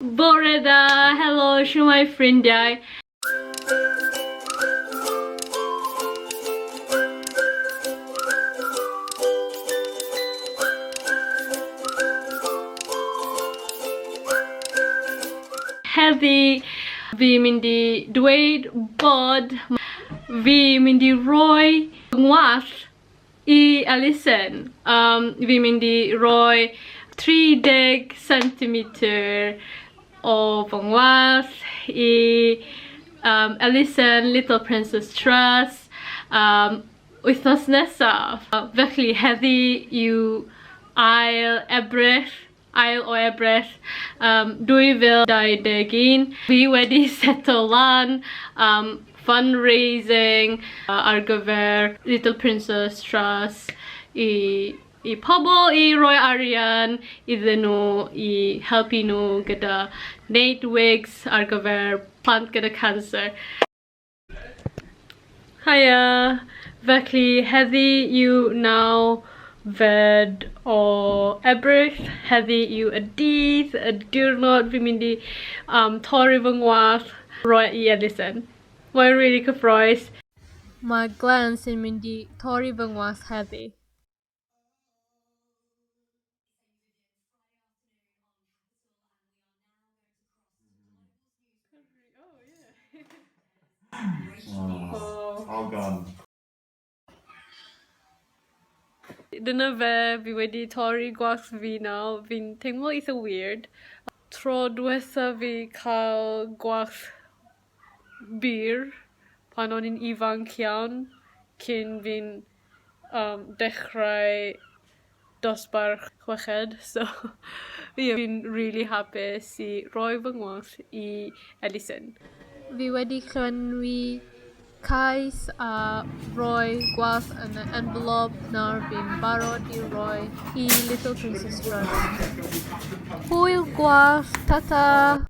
Bore da, helo, shwmai ffrindiau. Heddi fi'n mynd i dweud bod fi'n mynd i roi gwallt i Alison. Fi'n mynd i roi 30 centimetr o fy ngwallt i Alison, Little Princess Trust wythnos nesaf. Felly heddi yw ail o Ebrill 2021. Fi wedi seto lan fundraising ar gyfer Little Princess Trust i pobl i roi arian iddyn nhw i helpu nhw gyda wneud wigs ar gyfer plant gyda cancer. Hiya! Felly heddi yw 9 o Ebrill. Heddi yw y dydd, y diwrnod fi'n mynd i torri fy ngwallt, roi i Alison. Mae'n really cyffroes. Mae Glenn sy'n mynd i torri fy ngwallt heddi. All gone. Dyna fe, fi wedi torri gwallt fi nawr. Fi'n teimlo eitha weird. Tro diwetha fi cael gwallt byr pan o'n i'n ifanc iawn cyn fi'n dechrau dosbarth chweched. So fi'n really hapus i roi fy ngwallt i Alison. Fi wedi llenwi cais a roi gwallt yn y envelop. Nawr fi'n barod i roi i Little Princess Trust. Hwyl gwallt, tata!